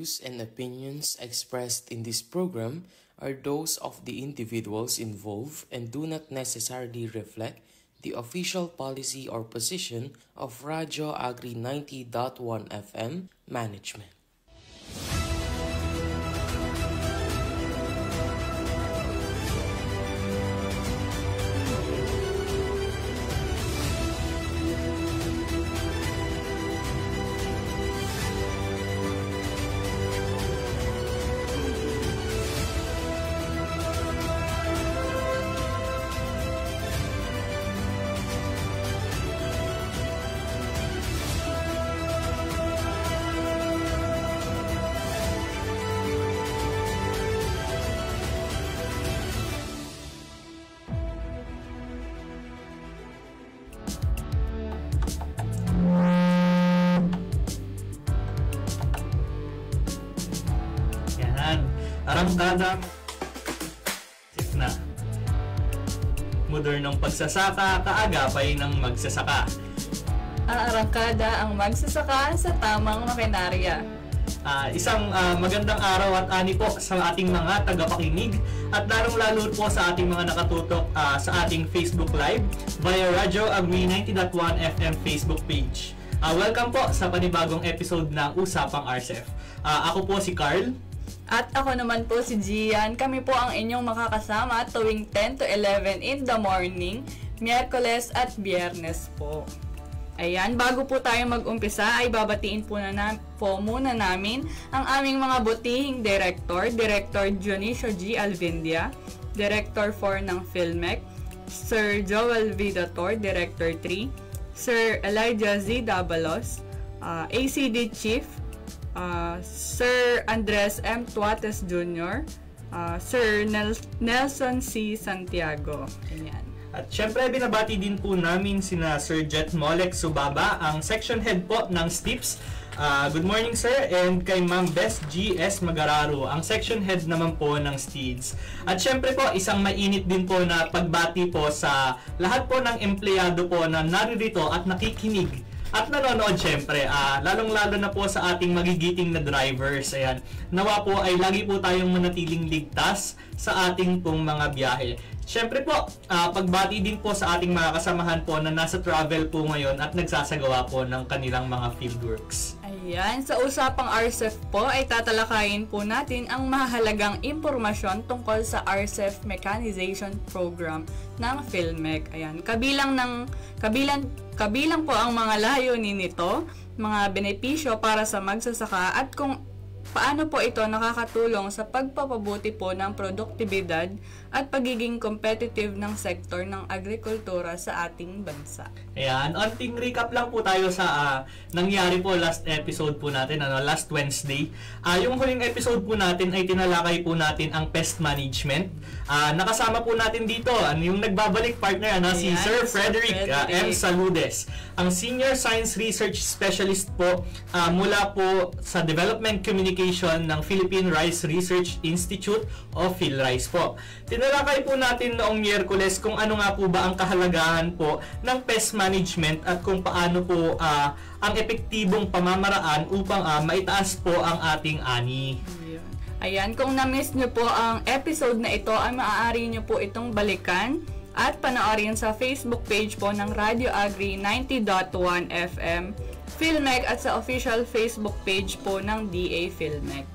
views and opinions expressed in this program are those of the individuals involved and do not necessarily reflect the official policy or position of Radyo Agri 90.1 FM management. Arangkada na modernong pagsasaka, kaagapay ng magsasaka. Ang arangkada ang magsasaka sa tamang makinarya. Isang magandang araw at ani po sa ating mga tagapakinig at lalong-lalo po sa ating mga nakatutok sa ating Facebook Live via Radyo Agri 90.1 FM Facebook page. Welcome po sa panibagong episode ng Usapang RCF. Ako po si Carl. At ako naman po si Gian. Kami po ang inyong makakasama tuwing 10 to 11 in the morning, Miyerkules at Biyernes po. Ayan, bago po tayo mag-umpisa ay babatiin po muna namin ang aming mga butihing director, Director Dionisio G. Alvindia, Director 4 ng Filmec, Sir Joel Vidator, Director 3, Sir Elijah Z. Dabalos, ACD Chief, Sir Andres M. Tuates Jr., Sir Nelson C. Santiago. Ayan. At syempre, binabati din po namin sina Sir Jet Molek Subaba, ang section head po ng STIPS. Good morning, sir. And kay Ma'am Bess G.S. Magararo, ang section head naman po ng STIDS. At syempre po, isang mainit din po na pagbati po sa lahat po ng empleyado po na naririto at nakikinig at nanonood syempre, lalong-lalo na po sa ating magigiting na drivers. Ayan. Nawa po ay lagi po tayong manatiling ligtas sa ating pong mga biyahe. Syempre po, pagbati din po sa ating mga kasamahan po na nasa travel po ngayon at nagsasagawa po ng kanilang mga fieldworks. Ayan, sa Usapang RCEF po ay tatalakayin po natin ang mahalagang impormasyon tungkol sa RCEF Mechanization Program ng Filmec. Ayan, kabilang po ang mga layunin nito, mga benepisyo para sa magsasaka at kung paano po ito nakakatulong sa pagpapabuti po ng produktibidad at pagiging competitive ng sektor ng agrikultura sa ating bansa. Ayan, onting recap lang po tayo sa nangyari po last episode po natin, last Wednesday. Yung huling episode po natin ay tinalakay po natin ang pest management. Nakasama po natin dito yung nagbabalik partner si Sir Frederick M. Saludes, ang Senior Science Research Specialist po mula po sa Development Communication ng Philippine Rice Research Institute o PhilRice po. Tinalakay po natin noong Miyerkules kung ano nga po ba ang kahalagahan po ng pest management at kung paano po ang epektibong pamamaraan upang maitaas po ang ating ani. Ayan, kung na-miss nyo po ang episode na ito, ay maaari nyo po itong balikan at panoorin sa Facebook page po ng Radio Agri 90.1 FM, Filmec at sa official Facebook page po ng DA Filmec.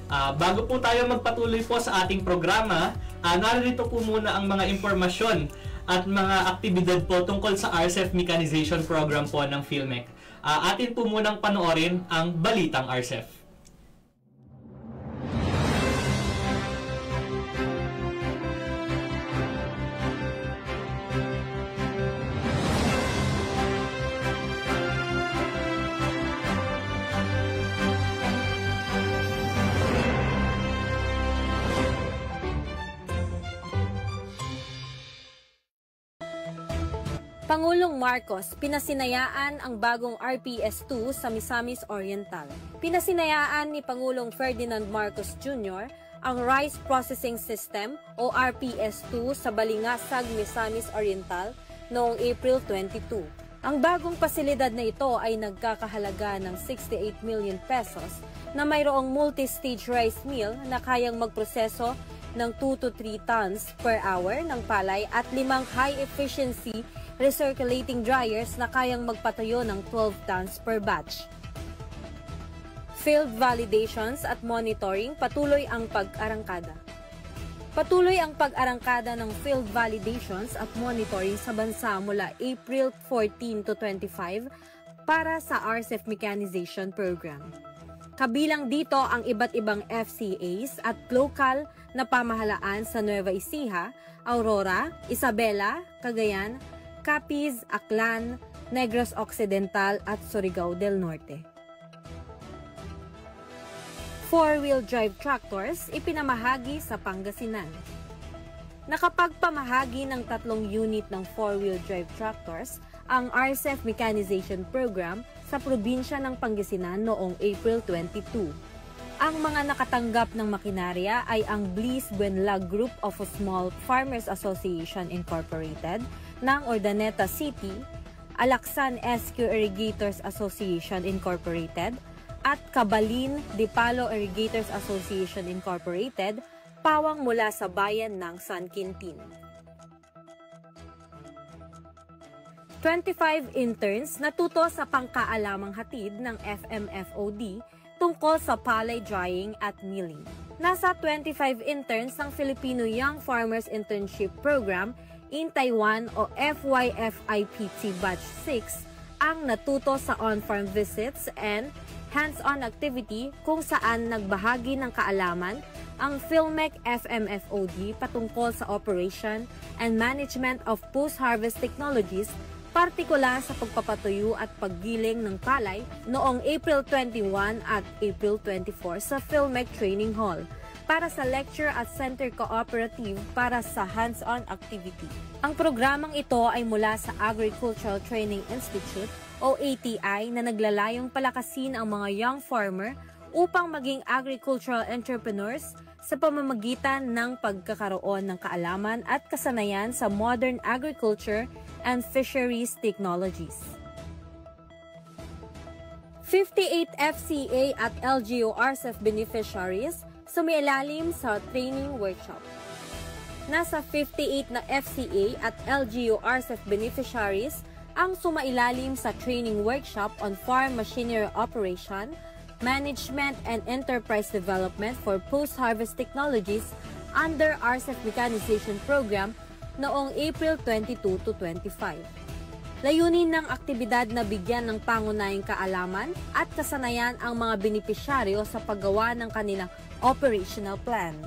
Bago po tayo magpatuloy po sa ating programa, narito po muna ang mga impormasyon at mga aktibidad po tungkol sa RCEF Mechanization Program po ng Filmec. Atin po munang panoorin ang Balitang RCEF. Pangulong Marcos, pinasinayaan ang bagong RPS-2 sa Misamis Oriental. Pinasinayaan ni Pangulong Ferdinand Marcos Jr. ang Rice Processing System o RPS-2 sa Balingasag, Misamis Oriental noong April 22. Ang bagong pasilidad na ito ay nagkakahalaga ng 68 million pesos na mayroong multi-stage rice mill na kayang magproseso ng 2 to 3 tons per hour ng palay at 5 high-efficiency recirculating dryers na kayang magpatayo ng 12 tons per batch. Field validations at monitoring, patuloy ang pag-arangkada. Patuloy ang pag-arangkada ng field validations at monitoring sa bansa mula April 14 to 25 para sa RCEF Mechanization Program. Kabilang dito ang iba't ibang FCAs at local na pamahalaan sa Nueva Ecija, Aurora, Isabela, Cagayan, Capiz, Aklan, Negros Occidental at Surigao del Norte. Four-wheel drive tractors ipinamahagi sa Pangasinan. Nakapagpamahagi ng 3 unit ng four-wheel drive tractors ang RCEF Mechanization Program sa probinsya ng Pangasinan noong April 22. Ang mga nakatanggap ng makinarya ay ang Bliss Buenlag Group of Small Farmers Association Incorporated ng Urdaneta City, Alaksan SQ Irrigators Association Incorporated, at Cabalin de Palo Irrigators Association Incorporated, pawang mula sa bayan ng San Quintin. 25 interns natuto sa pangkaalamang hatid ng FMFOD tungkol sa palay drying at milling. Nasa 25 interns ng Filipino Young Farmers Internship Program in Taiwan o FYFIPT Batch 6 ang natuto sa on-farm visits and hands-on activity kung saan nagbahagi ng kaalaman ang PhilMec FMFOD patungkol sa operation and management of post-harvest technologies, partikular sa pagpapatuyo at paggiling ng palay noong April 21 at April 24 sa PhilMec Training Hall para sa lecture at center cooperative para sa hands-on activity. Ang programang ito ay mula sa Agricultural Training Institute o ATI na naglalayong palakasin ang mga young farmer upang maging agricultural entrepreneurs sa pamamagitan ng pagkakaroon ng kaalaman at kasanayan sa modern agriculture and fisheries technologies. 58 FCA at LGU RCEF beneficiaries sumilalim sa training workshop. Nasa 58 na FCA at LGU RCEF beneficiaries ang sumailalim sa training workshop on farm machinery operation, management and enterprise development for post-harvest technologies under RCEF Mechanization Program noong April 22 to 25. Layunin ng aktibidad na bigyan ng pangunahing kaalaman at kasanayan ang mga benepisyaryo sa paggawa ng kanilang operational plan.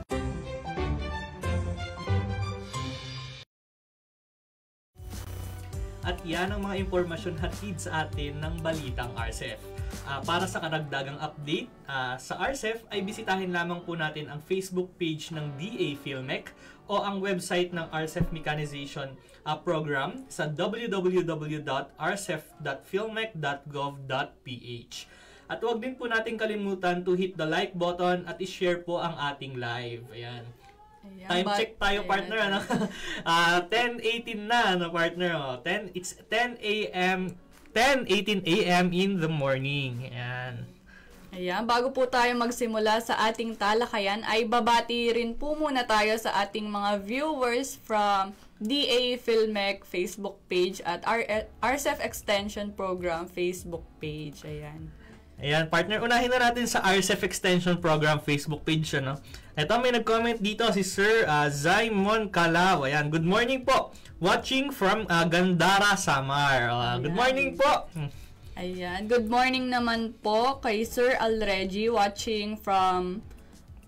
At yan ang mga impormasyon hatid sa atin ng Balitang RCEF. Para sa karagdagang update sa RCEF ay bisitahin lamang po natin ang Facebook page ng DA PhilMec o ang website ng RCEF Mechanization Program sa www.rcef.philmec.gov.ph. At huwag din po natin kalimutan to hit the like button at i-share po ang ating live. Ayan. Time check tayo, partner. Ano? 10:18 na, partner. It's 10 a.m. 10:18 a.m. in the morning. Ayan. Ayan, bago po tayo magsimula sa ating talakayan, ay babati rin po muna tayo sa ating mga viewers from DA PhilMec Facebook page at RCEF Extension Program Facebook page. Ayan. Ayan, partner, unahin na natin sa RCEF Extension Program Facebook page. Ano? Ito, may nag-comment dito si Sir Zaimon Calao. Ayan, good morning po. Watching from Gandara, Samar. Good morning po. Ayan, good morning naman po kay Sir Alregi, watching from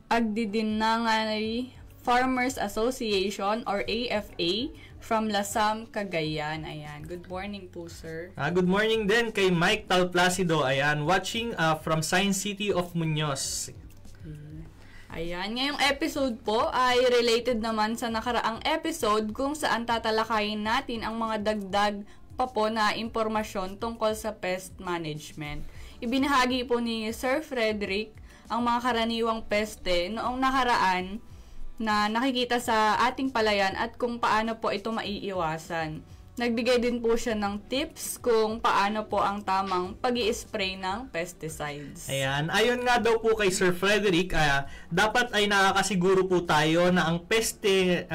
Agdidinangay Farmers Association or AFA from Lasam, Cagayan. Ayan, good morning po, sir. Good morning din kay Mike Talplacido. Ayan, watching from Science City of Muñoz. Ayan, ngayong episode po ay related naman sa nakaraang episode kung saan tatalakayin natin ang mga dagdag pa po na impormasyon tungkol sa pest management. Ibinahagi po ni Sir Frederick ang mga karaniwang peste noong nakaraan na nakikita sa ating palayan at kung paano po ito maiiwasan. Nagbigay din po siya ng tips kung paano po ang tamang pag-i-spray ng pesticides. Ayan, ayon nga daw po kay Sir Frederick, dapat ay nakakasiguro po tayo na ang peste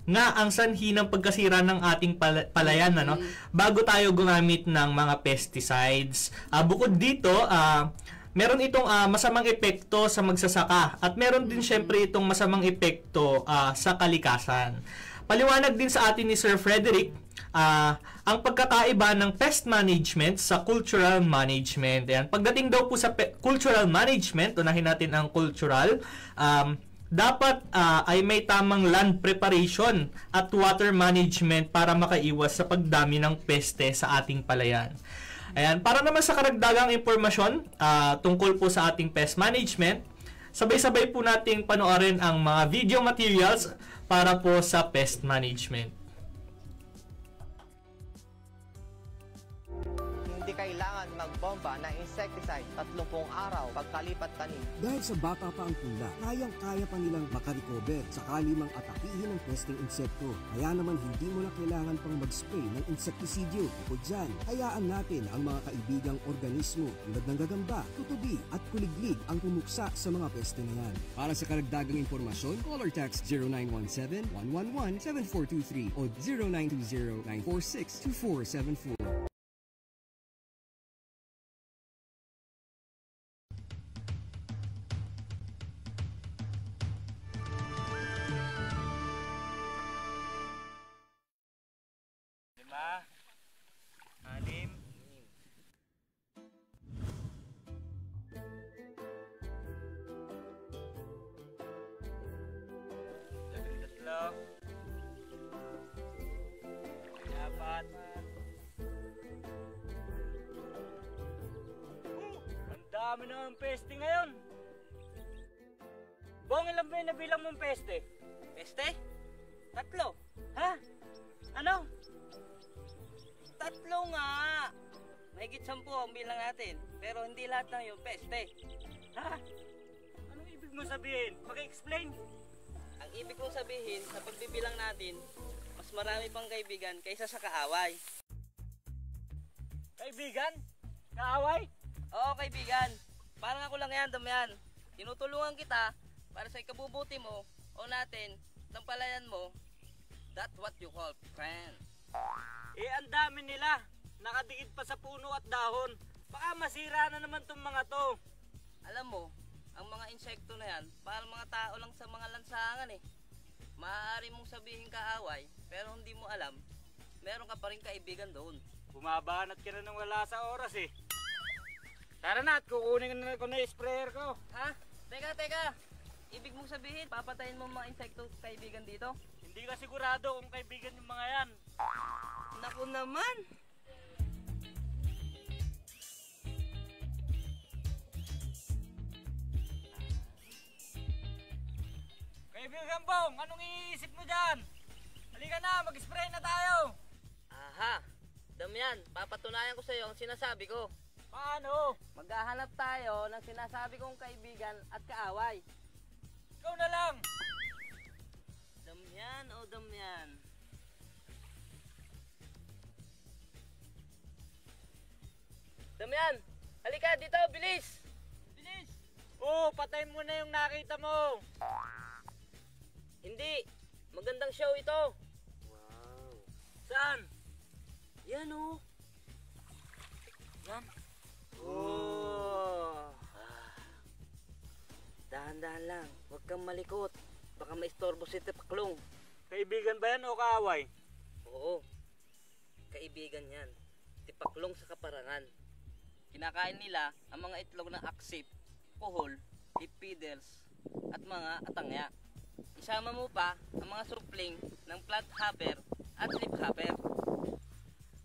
nga ang sanhi ng pagkasira ng ating palayan, ano, bago tayo gumamit ng mga pesticides. Bukod dito, meron itong masamang epekto sa magsasaka at meron din syempre itong masamang epekto sa kalikasan. Paliwanag din sa atin ni Sir Frederick ang pagkakaiba ng pest management sa cultural management. Ayan. Pagdating daw po sa cultural management, unahin natin ang cultural, dapat ay may tamang land preparation at water management para makaiwas sa pagdami ng peste sa ating palayan. Ayan, para naman sa karagdagang impormasyon tungkol po sa ating pest management, sabay-sabay po nating panoorin ang mga video materials para po sa pest management. Hindi kailangan magbomba ng insecticide 30 araw pagkalipat tanim. Dahil sa bata pa ang tula, kayang-kaya pa nilang makarecover sakali mang atakihin ng pesteng insekto. Kaya naman hindi mo na kailangan pang mag-spray ng insektisidyo. Bukod dyan, hayaan natin ang mga kaibigang organismo tulad ng gagamba, tutubi at kuliglig ang pumuksa sa mga peste na yan. Para sa karagdagang impormasyon, call or text 0917-111-7423 o 0920-946-2474. Anim. Tatlo. Apat. Ang dami na ng peste ngayon. Bong, ilan ba yung nabilang mong peste? Peste? 3. Ha? Ano? 3 nga! Mahigit 10 ang bilang natin, pero hindi lahat ng yung peste. Ha? Anong ibig mo sabihin? Paki-explain? Ang ibig kong sabihin, sa pagbibilang natin, mas marami pang kaibigan kaysa sa kaaway. Kaibigan? Kaaway? Oo, kaibigan. Parang ako lang yan, Damian. Tinutulungan kita para sa ikabubuti mo o natin, ng palayan mo. That's what you call friend. Ang dami nila. Nakadikit pa sa puno at dahon. Baka masira na naman tong mga to. Alam mo, ang mga insekto na yan, parang mga tao lang sa mga lansangan eh. Maaari mong sabihin kaaway, pero hindi mo alam, meron ka pa rin kaibigan doon. Bumabanat ka na nang wala sa oras eh. Tara na at kukunin na ko na yung sprayer ko. Ha? Teka. Ibig mong sabihin, papatayin mo mga insekto kaibigan dito? Hindi ka sigurado kung kaibigan yung mga yan. Naku naman! Kaibigan Bong, anong iisip mo dyan? Halika na, mag-spray na tayo. Aha! Damian, papatunayan ko sa iyo ang sinasabi ko. Paano? Maghahanap tayo ng sinasabi kong kaibigan at kaaway. Ikaw na lang. Damian o Damian? Damian, halika dito, bilis! Bilis! Oo, patayin mo na yung nakita mo. Hindi, magandang show ito. Wow. Saan? Yan o. Yan. Oh. Dahan-dahan lang, huwag kang malikot. Baka maistorbo si Tipaklong. Kaibigan ba yan o kaaway? Oo, kaibigan yan. Tipaklong sa kaparangan. Kinakain nila ang mga itlog ng aksip, puhol, hipidels, at mga atangya. Isama mo pa ang mga surpling ng plant hopper at leaf hopper.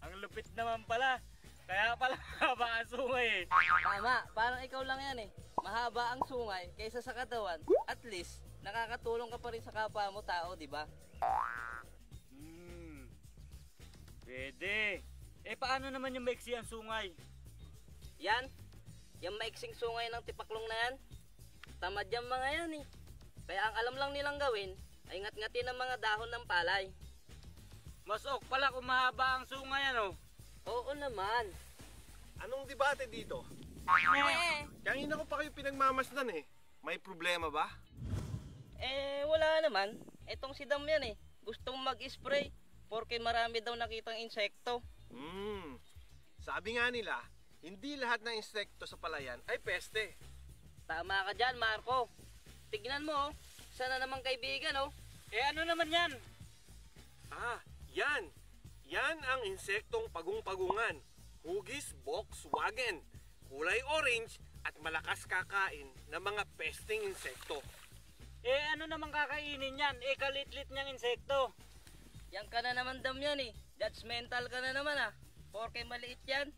Ang lupit naman pala. Kaya pala mahaba ang sungay eh. Tama, parang ikaw lang yan eh. Mahaba ang sungay kaysa sa katawan. At least, nakakatulong ka pa rin sa kapwa mo tao, di ba? Pwede. Paano naman yung maiksi ang sungay? Yan, yung maiksing sungay ng Tipaklong na yan. Tamad yung mga yan eh. Kaya ang alam lang nilang gawin ay ngat-ngatin ng mga dahon ng palay. Mas ok pala kung mahaba ang sungay ano. Oo naman. Anong debate dito? Kanina ko pa kayo pinagmamasdan eh. May problema ba? Wala naman. Etong si Dam yan eh. Gustong mag-spray porque marami daw nakitang insekto. Sabi nga nila, hindi lahat ng insekto sa palayan ay peste. Tama ka dyan, Marco. Tignan mo, oh. Sana naman kaibigan, oh. Ano naman yan? Yan. Yan ang insektong pagung-pagungan. Hugis Volkswagen. Kulay orange at malakas kakain ng mga pesting insekto. Ano naman kakainin yan? Kalit-lit niyang insekto. Yan ka na naman, Dam, yan eh. Judgmental ka na naman ah. Porque maliit yan.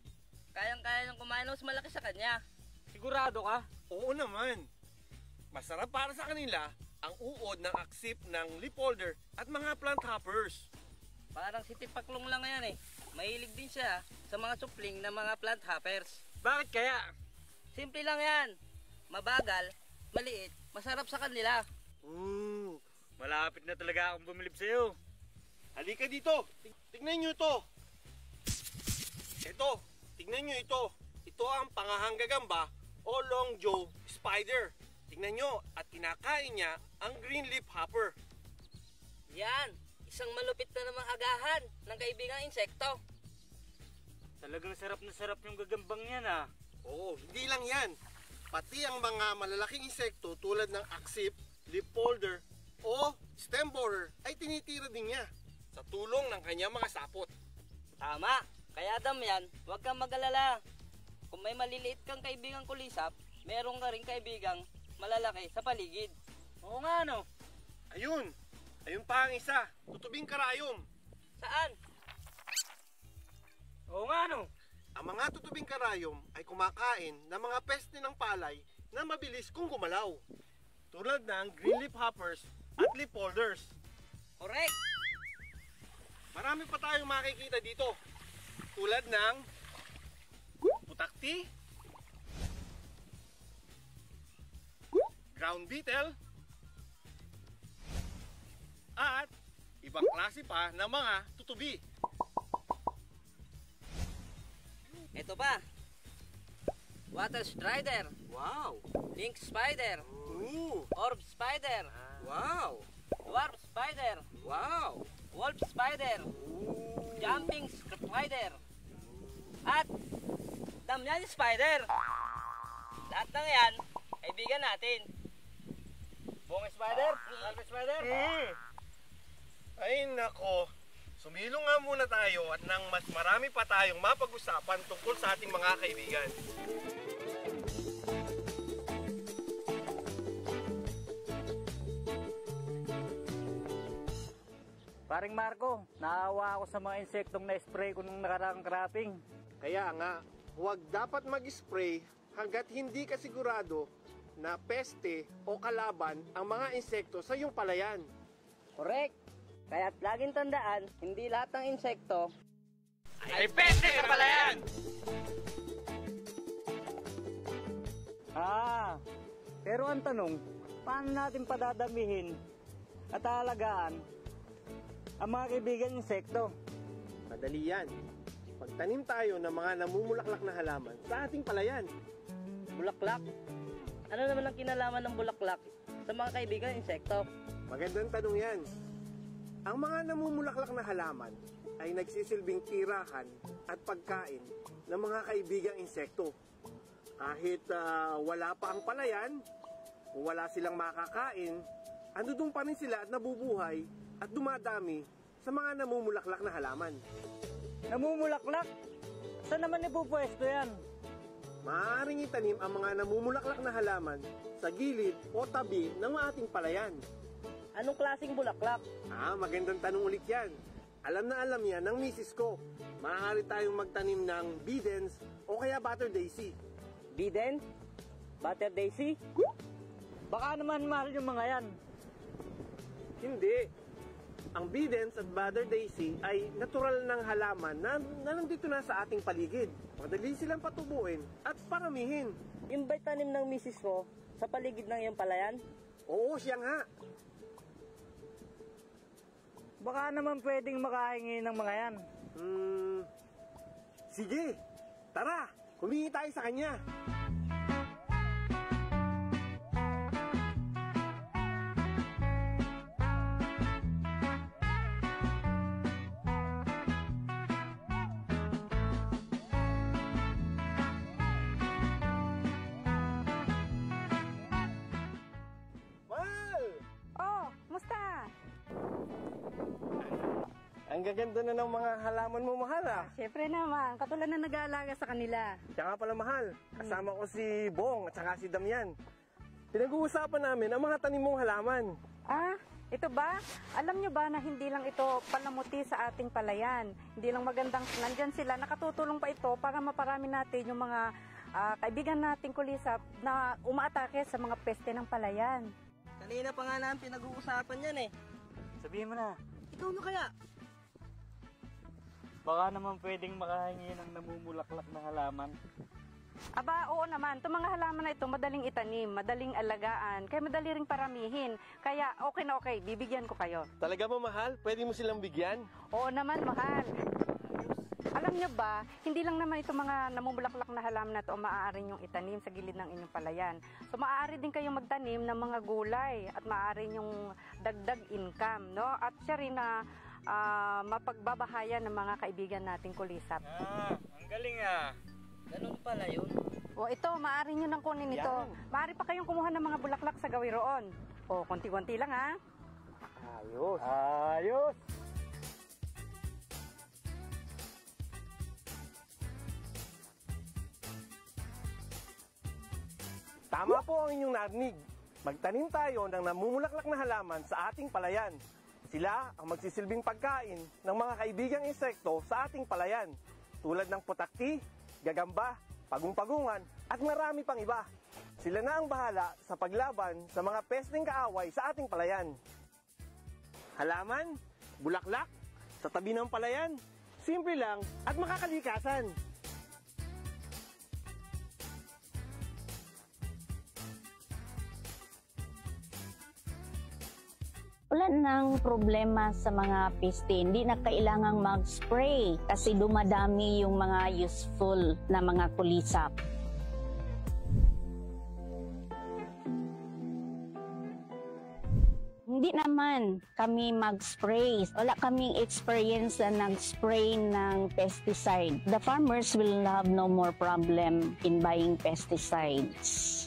Kayang-kaya niyang kumain mas malaki sa kanya. Sigurado ka? Oo naman. Masarap para sa kanila ang uod ng aksip ng leafholder at mga plant hoppers. Parang si Tipaklong lang yan eh. Mahilig din siya sa mga supling ng mga plant hoppers. Bakit kaya? Simple lang yan. Mabagal, maliit, masarap sa kanila. Malapit na talaga akong bumilib sa'yo. Halika dito. Tignan nyo ito. Ito. Tignan nyo ito. Ito ang pangahanggagamba o long jaw spider. Tignan nyo at kinakain niya ang green leaf hopper. Yan. Isang malupit na namang agahan ng kaibigang insekto. Talagang sarap na sarap yung gagambang yan ah. Oo, hindi lang yan. Pati ang mga malalaking insekto tulad ng aksip, leafholder o stem borer ay tinitira din niya sa tulong ng kanyang mga sapot. Tama. Kaya Dam yan, huwag kang mag-alala. Kung may maliliit kang kaibigang kulisap, meron ka rin kaibigang malalaki sa paligid. Oo nga no. Ayun. Ayun pa ang isa. Tutubing karayom. Saan? Oo nga no. Ang mga tutubing karayom ay kumakain ng mga peste ng palay na mabilis kung gumalaw. Tulad ng green leaf hoppers at leafholders. Correct! Marami pa tayong makikita dito. Tulad ng putakti, ground beetle, at ibang klase pa ng mga tutubi. Ito pa. Water strider. Wow! Link spider. Orb spider. Wow! Dwarf spider. Wow! Wolf spider. Jumping spider. At Damyan spider. Lahat ng yan, kaibigan natin. Buong spider? Alpha spider? Ay nako, sumilong nga muna tayo at nang mas marami pa tayong mapag-usapan tungkol sa ating mga kaibigan. Paring Marco, naawa ako sa mga insektong na-spray ko nung nakaraang cropping. Kaya nga, huwag dapat mag-spray hanggat hindi ka sigurado na peste o kalaban ang mga insekto sa iyong palayan. Correct. Kaya't laging tandaan, hindi lahat ng insekto Ay peste sa palayan! Pero ang tanong, paano natin padadamihin at aalagaan ang mga kaibigan insekto? Madali yan. Pagtanim tayo ng mga namumulaklak na halaman sa ating palayan. bulaklak. Ano naman ang kinalaman ng bulaklak sa mga kaibigan insekto? Magandang tanong yan. Ang mga namumulaklak na halaman ay nagsisilbing tirahan at pagkain ng mga kaibigang insekto. Kahit wala pa ang palayan, kung wala silang makakain, andudong pa rin sila at nabubuhay at dumadami sa mga namumulaklak na halaman. Namumulaklak? Saan naman ipupwesto yan? Maaaring itanim ang mga namumulaklak na halaman sa gilid o tabi ng ating palayan. Anong klaseng bulaklak? Magandang tanong ulit yan. Alam na alam yan ng misis ko. Maaari tayong magtanim ng bidens o kaya butter daisy. Biden? Butter daisy? Baka naman mahal yung mga yan. Hindi. Ang bidens at butter daisy ay natural ng halaman na nandito na sa ating paligid. Madali silang patubuin at paramihin. Yung ba'y tanim ng misis mo sa paligid ng iyong palayan? Oo, siya nga. Baka naman pwedeng makahingi ng mga yan. Sige, tara, humingi tayo sa kanya. Ang gaganda na ng mga halaman mo, mahal ah. Siyempre naman, katulad na nag-aalaga sa kanila. Tsaka pala, mahal, kasama ko si Bong at saka si Damian. Pinag-uusapan namin ang mga tanim mong halaman. Ah, ito ba? Alam nyo ba na hindi lang ito palamuti sa ating palayan? Hindi lang magandang nandyan sila. Nakatutulong pa ito para maparami natin yung mga kaibigan nating kulisap na umaatake sa mga peste ng palayan. Kanina pa nga namin pinag-uusapan yan eh. Sabihin mo na. Ikaw na kaya? Baka naman pwedeng makahingi ng namumulaklak na halaman. Aba, oo naman. Itong mga halaman na ito, madaling itanim, madaling alagaan, kaya madali ring paramihin. Kaya okay na okay, bibigyan ko kayo. Talaga ba, mahal? Pwede mo silang bigyan? Oo naman, mahal. Alam nyo ba, hindi lang naman itong mga namumulaklak na halaman na ito maaari nyong itanim sa gilid ng inyong palayan. So maaari din kayong magtanim ng mga gulay at maaari nyong dagdag income, no? At siya rin na mapagbabahayan ng mga kaibigan nating kulisap. Ang galing ah. Ganun pala yun. O ito, maaari nyo nang kunin ito. Maaari pa kayong kumuha ng mga bulaklak sa gawiroon. O, konti-konti lang ha. Ayos. Ayos. Tama po ang inyong narinig. Magtanim tayo ng namumulaklak na halaman sa ating palayan. Sila ang magsisilbing pagkain ng mga kaibigang insekto sa ating palayan, tulad ng putakti, gagamba, pagong-pagungan, at marami pang iba. Sila na ang bahala sa paglaban sa mga pesteng kaaway sa ating palayan. Halaman, bulaklak, sa tabi ng palayan, simple lang at makakalikasan. Wala nang problema sa mga peste. Hindi na kailangang mag-spray kasi dumadami yung mga useful na mga kulisap. Hindi naman kami mag-spray. Wala kaming experience na nag-spray ng pesticide. The farmers will have no more problem in buying pesticides.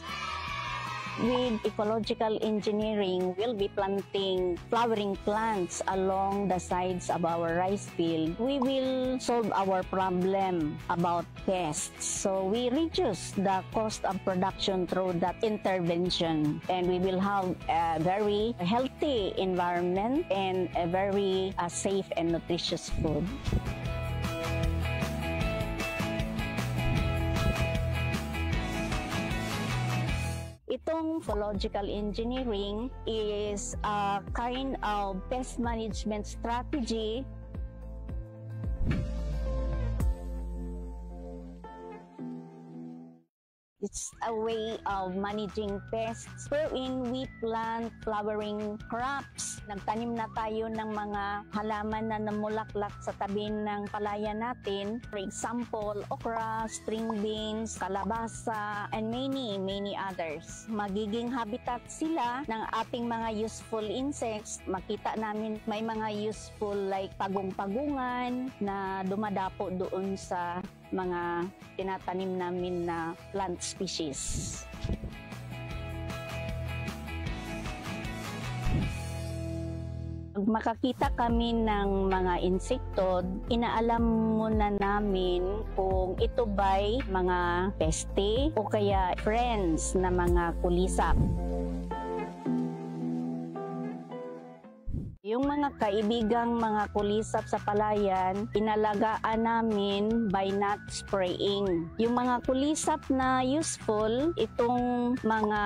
With ecological engineering, we'll be planting flowering plants along the sides of our rice field. We will solve our problem about pests. So we reduce the cost of production through that intervention. And we will have a very healthy environment and a very safe and nutritious food. Itong ecological engineering is a kind of pest management strategy. It's a way of managing pests wherein we plant flowering crops. Nagtanim na tayo ng mga halaman na namulaklak sa tabi ng palayan natin. For example, okra, string beans, kalabasa, and many others. Magiging habitat sila ng ating mga useful insects. Makita namin may mga useful like pagong-pagungan na dumadapo doon sa mga tinatanim namin na plant species. Pag makakita kami ng mga insekto, inaalam muna namin kung ito ba'y mga peste o kaya friends na mga kulisap. Yung mga kaibigang mga kulisap sa palayan, inalagaan namin by not spraying. Yung mga kulisap na useful, itong mga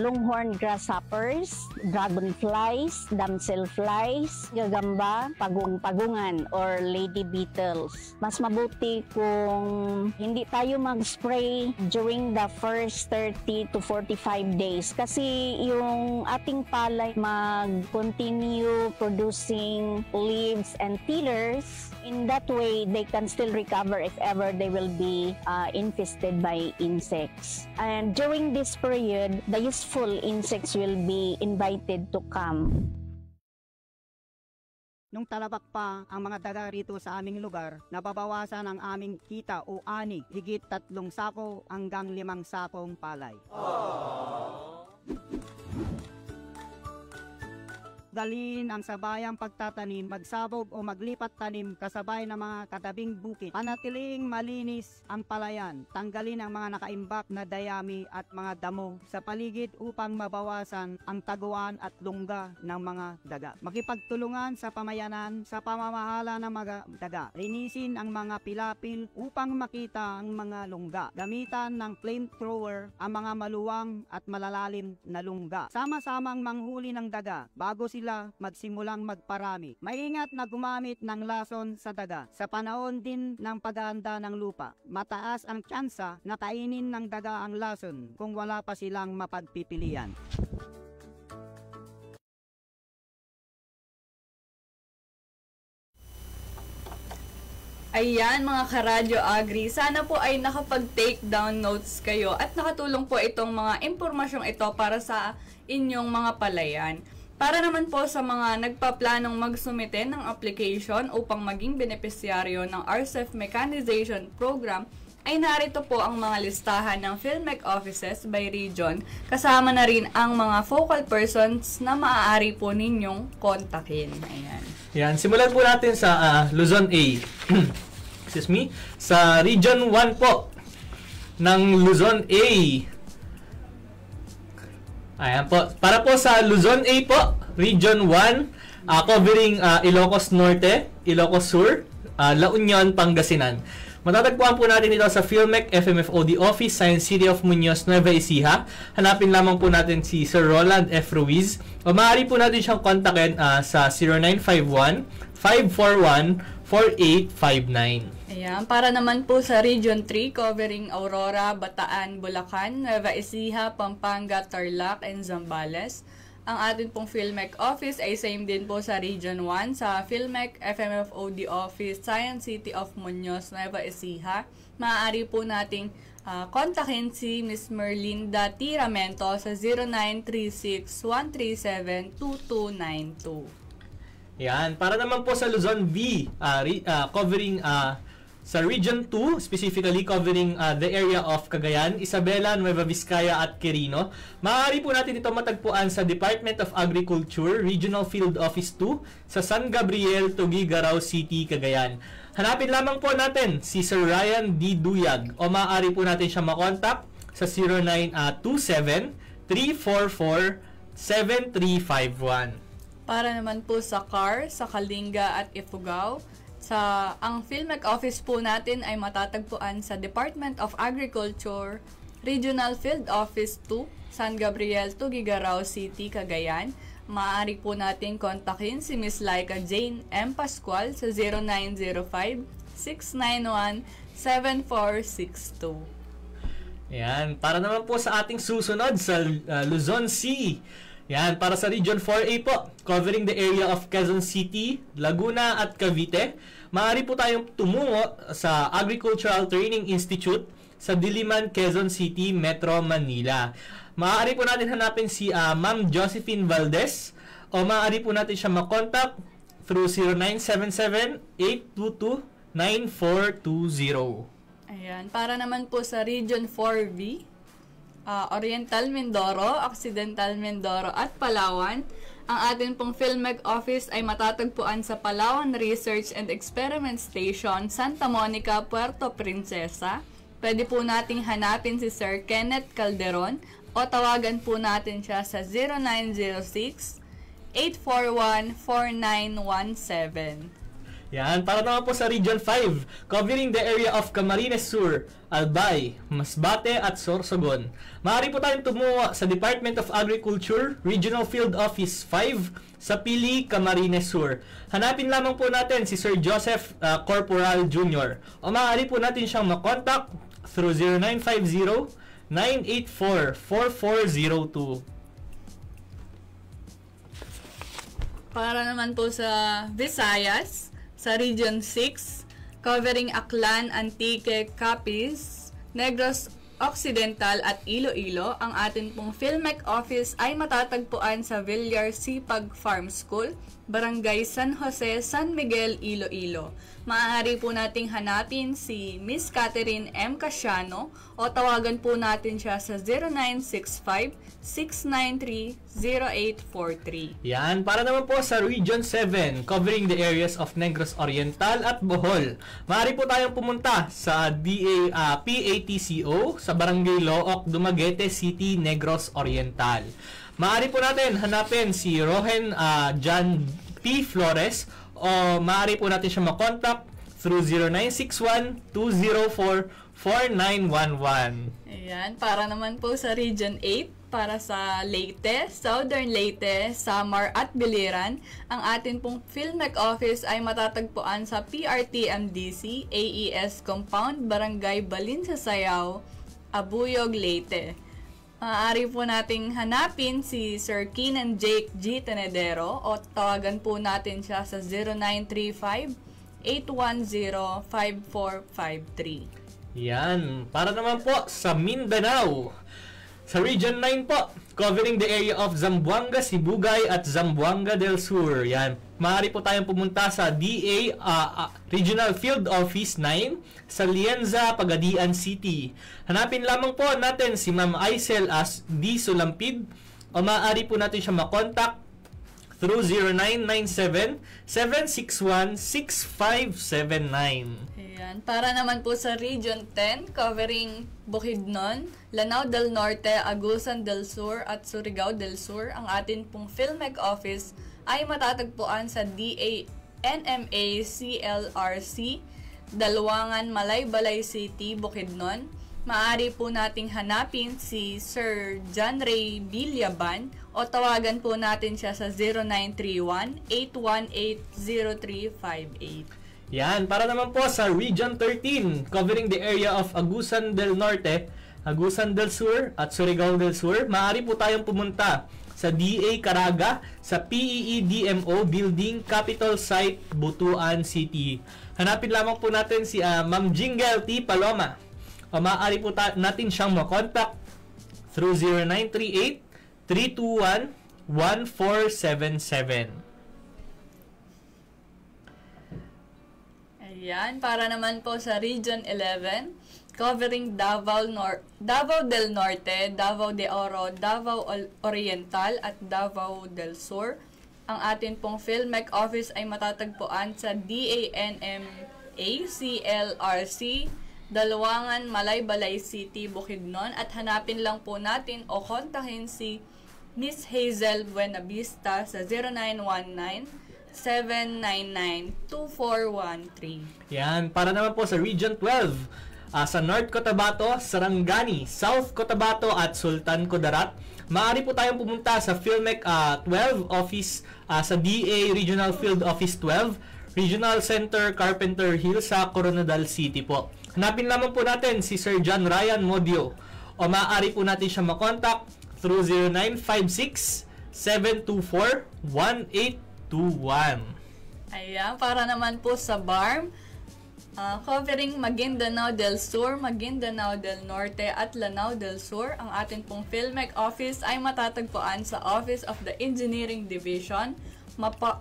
longhorn grasshoppers, dragonflies, damselflies, gagamba, pagong-pagungan, or lady beetles. Mas mabuti kung hindi tayo mag-spray during the first 30 to 45 days kasi yung ating palay mag-continue producing using leaves and peelers. In that way, they can still recover if ever they will be infested by insects. And during this period, the useful insects will be invited to come. Nung talabak pa ang mga daga rito sa aming lugar, nababawasan ang aming kita o ani, higit 3 sako hanggang 5 sakong palay. Dalhin ang sabayang pagtatanim, magsabog o maglipat tanim kasabay ng mga katabing bukid. Panatiling malinis ang palayan, tanggalin ang mga nakaimbak na dayami at mga damo sa paligid upang mabawasan ang taguan at lungga ng mga daga. Makipagtulungan sa pamayanan sa pamamahala ng mga daga. Linisin ang mga pilapil upang makita ang mga lungga. Gamitan ng flamethrower ang mga maluwang at malalalim na lungga. Sama-samang manghuli ng daga bago sila magsimulang magparami. Maingat na gumamit ng lason sa daga. Sa panahon din ng paghahanda ng lupa, mataas ang tsansa na kainin ng daga ang lason kung wala pa silang mapagpipilian. Ayan mga karadyo agri, sana po ay nakapag-take down notes kayo at nakatulong po itong mga impormasyong ito para sa inyong mga palayan. Para naman po sa mga nagpaplanong magsumite ng application upang maging benepisyaryo ng RCEF Mechanization Program, ay narito po ang mga listahan ng PhilMech offices by region, kasama na rin ang mga focal persons na maaari po ninyong kontakin. Ayan. Yan, simulan po natin sa Luzon A. Excuse me. Sa Region 1 po ng Luzon A. Ayan po. Para po sa Luzon A po, Region 1, covering Ilocos Norte, Ilocos Sur, La Union, Pangasinan. Matatagpuan po natin ito sa PhilMech FMFOD Office, Science City of Muñoz, Nueva Ecija. Hanapin lamang po natin si Sir Roland F. Ruiz. O maaari po natin siyang kontakin sa 0951-541-4859. Ayan, para naman po sa Region 3, covering Aurora, Bataan, Bulacan, Nueva Ecija, Pampanga, Tarlac, and Zambales. Ang atin pong PhilMech office ay same din po sa Region 1 sa PhilMech FMFOD Office, Science City of Muñoz, Nueva Ecija. Maaari po nating kontakin si Ms. Merlinda Tiramento sa 0936-137-2292. Yan, para naman po sa Luzon V, covering sa Region 2, specifically covering the area of Cagayan, Isabela, Nueva Vizcaya at Quirino. Maaari po natin ito matagpuan sa Department of Agriculture, Regional Field Office 2, sa San Gabriel, Tuguegarao City, Cagayan. Hanapin lamang po natin si Sir Ryan D. Duyag o maaari po natin siya makontak sa 0927-344-7351. Para naman po sa CAR, sa Kalinga at Ifugao, ang PhilMech office po natin ay matatagpuan sa Department of Agriculture, Regional Field Office 2, San Gabriel, Tuguegarao City, Cagayan. Maaari po natin kontakin si Ms. Laika Jane M. Pascual sa 0905-691-7462. Yan, para naman po sa ating susunod sa Luzon C. Yan, para sa Region 4A po, covering the area of Quezon City, Laguna at Cavite. Maaari po tayong tumungo sa Agricultural Training Institute sa Diliman, Quezon City, Metro Manila. Maaari po natin hanapin si Ma'am Josephine Valdez o maaari po natin siya makontak through 0977-822-9420. Ayan, para naman po sa Region 4B, Oriental Mindoro, Occidental Mindoro at Palawan. Ang atin pong PhilMech office ay matatagpuan sa Palawan Research and Experiment Station, Santa Monica, Puerto Princesa. Pwede po nating hanapin si Sir Kenneth Calderon o tawagan po natin siya sa 0906-841-4917. Yan, para naman po sa Region 5, covering the area of Camarines Sur, Albay, Masbate at Sorsogon. Maaari po tayong tumungo sa Department of Agriculture, Regional Field Office 5 sa Pili, Camarines Sur. Hanapin lamang po natin si Sir Joseph Corporal Jr. o maaari po natin siyang makontak through 0950-984-4402. Para naman po sa Visayas, sa Region 6, covering Aklan, Antique, Capiz, Negros Occidental at Iloilo, ang atin pong PhilMec office ay matatagpuan sa Villar Sipag Farm School, Barangay San Jose, San Miguel, Iloilo. Maaari po nating hanapin si Miss Catherine M. Casiano o tawagan po natin siya sa 0965-693-0843. Yan, para naman po sa Region 7, covering the areas of Negros Oriental at Bohol. Maaari po tayong pumunta sa PATCO sa Barangay Looc, Dumaguete City, Negros Oriental. Maaari po natin hanapin si Rohen John P. Flores o maaari po natin siya makontak through 0961-204-4911. Ayan, para naman po sa Region 8, para sa Leyte, Southern Leyte, Samar at Biliran, ang atin pong PhilMec office ay matatagpuan sa PRT-MDC, AES Compound, Barangay Balin sa Sayaw, Abuyog, Leyte. Maaari po nating hanapin si Sir Keenan Jake G. Tenedero o tawagan po natin siya sa 0935-810-5453. Yan. Para naman po sa Mindanao, sa Region 9 po, covering the area of Zamboanga, Sibugay at Zamboanga del Sur. Yan. Maaari po tayong pumunta sa DA Regional Field Office 9 sa Lienza, Pagadian City. Hanapin lamang po natin si Ma'am Aisel as D. Sulampid o maaari po natin siya makontak through 0997-761-6579. Ayan. Para naman po sa Region 10, covering Bukidnon, Lanao del Norte, Agusan del Sur at Surigao del Sur, ang atin pong PhilMec office ay matatagpuan sa DA-NMA CLRC, Dalwangan, Malaybalay City, Bukidnon. Maaari po nating hanapin si Sir John Ray Bilyaban o tawagan po natin siya sa 0931-818-0358. Yan, para naman po sa Region 13, covering the area of Agusan del Norte, Agusan del Sur at Surigao del Sur, maaari po tayong pumunta sa DA Caraga, sa PEE-DMO Building, Capital Site, Butuan City. Hanapin lamang po natin si Ma'am Jingle T. Paloma. O maaari po natin siyang makontak through 0938-321-1477. Ayan, para naman po sa Region 11, covering Davao del Norte, Davao de Oro, Davao Oriental at Davao del Sur. Ang atin pong PhilMec office ay matatagpuan sa DANMA CLRC, Dalwangan, Malaybalay City, Bukidnon at hanapin lang po natin o kontakin si Miss Hazel Buenavista sa 0919-799-2413. Yan, para naman po sa Region 12, sa North Cotabato, Sarangani, South Cotabato at Sultan Kudarat, maaari po tayong pumunta sa PhilMec 12 office sa DA Regional Field Office 12, Regional Center, Carpenter Hill sa Coronadal City po. Hanapin lamang po natin si Sir John Ryan Modio o maaari po natin siya makontak through 0956-724-1821. Ayan, para naman po sa BARM, covering Maguindanao del Sur, Maguindanao del Norte at Lanao del Sur, ang atin pong PhilMec office ay matatagpuan sa Office of the Engineering Division,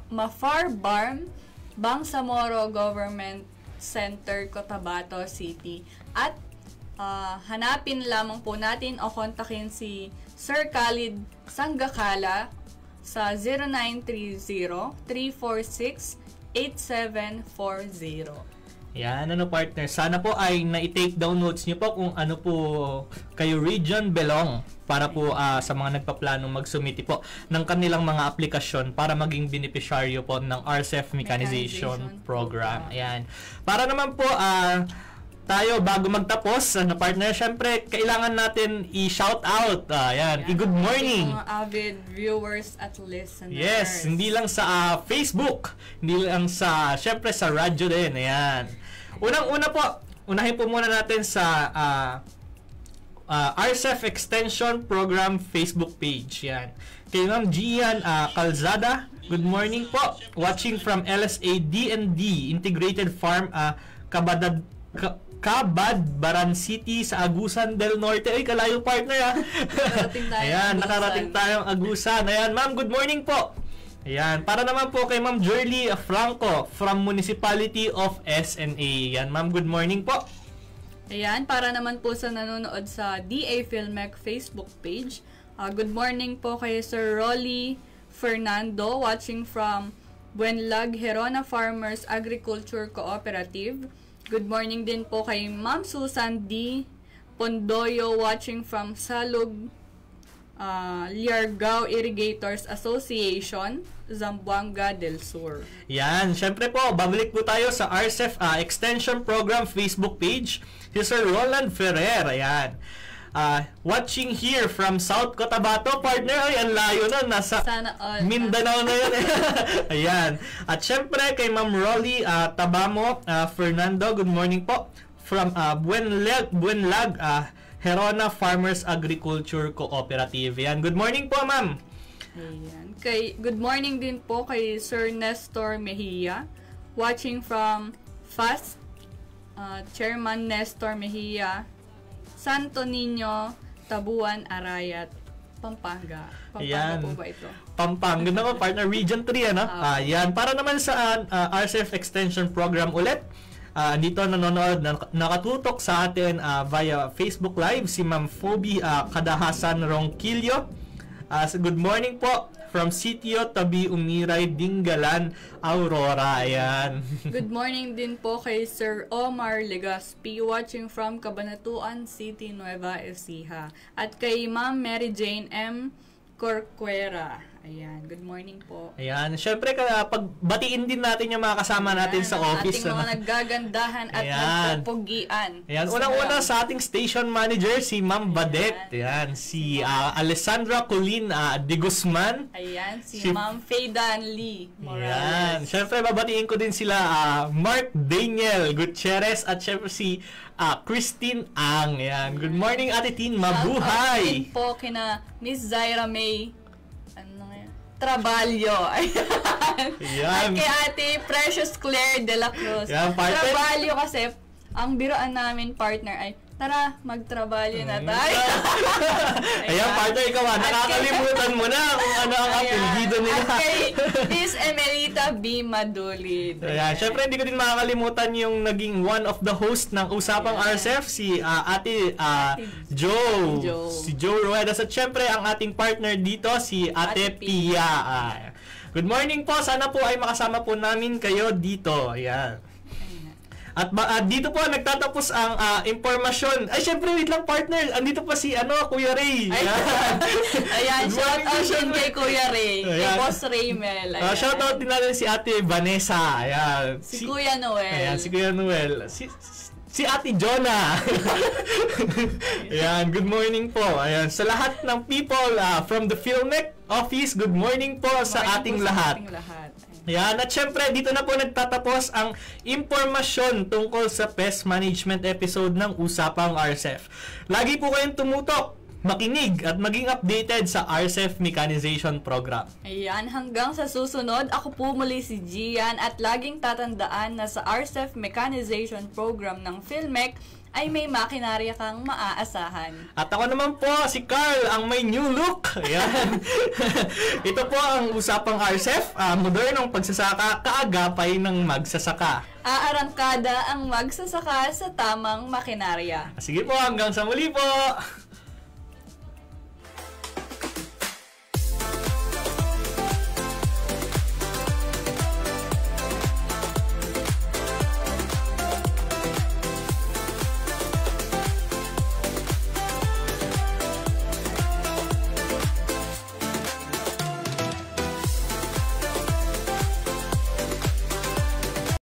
Mafar BARM, Bangsamoro Government Center, Cotabato City. At hanapin lamang po natin o kontakin si Sir Khalid Sanggakala sa 0930-346-8740. Yan, partner. Sana po ay na-take down notes nyo po kung ano po kayo region belong para po sa mga nagpaplano mag-submit po ng kanilang mga aplikasyon para maging beneficiaryo po ng RCEF Mechanization Program. Ayan. Para naman po tayo bago magtapos, partner, syempre kailangan natin i-shout out. Ayan, i-good morning. Mga avid viewers at listeners. Yes, hindi lang sa Facebook, hindi lang sa, syempre sa radyo din. Ayan. Unang-una po, unahin po muna natin sa RCEF Extension Program Facebook page. Yan. Kay Ma'am Gian Calzada, Good morning po. Watching from LSA D&D Integrated Farm Cabadbaran City sa Agusan del Norte. Ay, kalayo partner ha. Ayan, nakarating tayong Agusan. Ayan, ma'am, good morning po. Ayan, para naman po kay Ma'am Jerly Franco from Municipality of SNA. Ayan, ma'am, good morning po. Ayan, para naman po sa nanonood sa DA Filmec Facebook page. Good morning po kay Sir Rolly Fernando watching from Buenlag Herona Farmers Agriculture Cooperative. Good morning din po kay Ma'am Susan D. Pondoyo watching from Salug Liargao Irrigators Association, Zamboanga del Sur. Yan, syempre po, babalik po tayo sa RCEF Extension Program Facebook page. Si Sir Roland Ferrer, ayan. Watching here from South Cotabato, partner. Ay, ang layo na. Nasa Mindanao na yun. Ayan. At syempre, kay Ma'am Rolly Tabamo Fernando, good morning po. From Buenlag Herona Farmers Agriculture Cooperative. Ayan. Good morning po, ma'am. Ayan. Good morning din po kay Sir Nestor Mejia. Watching from FAST, Chairman Nestor Mejia, Santo Niño, Tabuan, Arayat, Pampanga. Pampanga po ba ito? Pampanga naman, partner. Region 3, ano? Ayan. Para naman sa RCEF Extension Program ulit, dito nanonood, nakatutok sa atin via Facebook Live, si Ma'am Phoebe Kadahasan Ronquillo. Good morning po from Sitio Tabi Umiray, Dingalan, Aurora. Ayan. Good morning din po kay Sir Omar Legaspi watching from Cabanatuan City, Nueva Ecija. At kay Ma'am Mary Jane M. Corcuera. Ayan, good morning po. Ayan, syempre pagbatiin din natin yung mga kasama natin sa office. Ating mga naggagandahan at nagpupugian. Ayan, unang-una sa ating station manager, si Ma'am Badet. Ayan, si Alessandra Colin de Guzman. Ayan, si Ma'am Faydan Lee Morales. Ayan, syempre babatiin ko din sila Mark Daniel Gutierrez at syempre si Christine Ang. Ayan, good morning Ate Tin, mabuhay! Shout out din po kina Miss Zaira May Trabalyo. Ayan. At kay Ate Precious Claire de la Cruz. Trabalyo kasi, ang biroan namin partner ay, tara, magtrabalyo na tayo. Ayan, partner, ikaw nakakalimutan mo na kung ano ang apelyido nila. At kay Miss Emelita B. Madulid. Ayan, syempre hindi ko din makakalimutan yung naging one of the host ng Usapang RCEF, si Ate Joe. Si Joe Ruedas. At syempre, ang ating partner dito, si Ate Pia. Good morning po. Sana po ay makasama po namin kayo dito. Ayan. At dito po nagtatapos ang impormasyon. Ay, syempre, wait lang, partner. Andito pa si, Kuya Ray. Ayan, shout out din kay Kuya Ray. Kay Boss Raymel. Shout out din natin si Ate Vanessa. Ayan. Si Kuya Noel. Ayan, si Kuya Noel. Si Ate Jonah. Ayan, good morning po. Ayan, sa lahat ng people from the Filmec office, good morning po sa ating lahat. Yan, at syempre, dito na po nagtatapos ang impormasyon tungkol sa pest management episode ng Usapang RCEF. Lagi po kayong tumutok, makinig at maging updated sa RCEF Mechanization Program. Ayan, hanggang sa susunod, ako po muli si Gian at laging tatandaan na sa RCEF Mechanization Program ng Filmec ay may makinarya kang maaasahan. At ako naman po, si Carl, ang may new look. Ayan. Ito po ang Usapang RCEF, modernong pagsasaka, kaagapay ng magsasaka. Aarangkada ang magsasaka sa tamang makinarya. Sige po, hanggang sa muli po!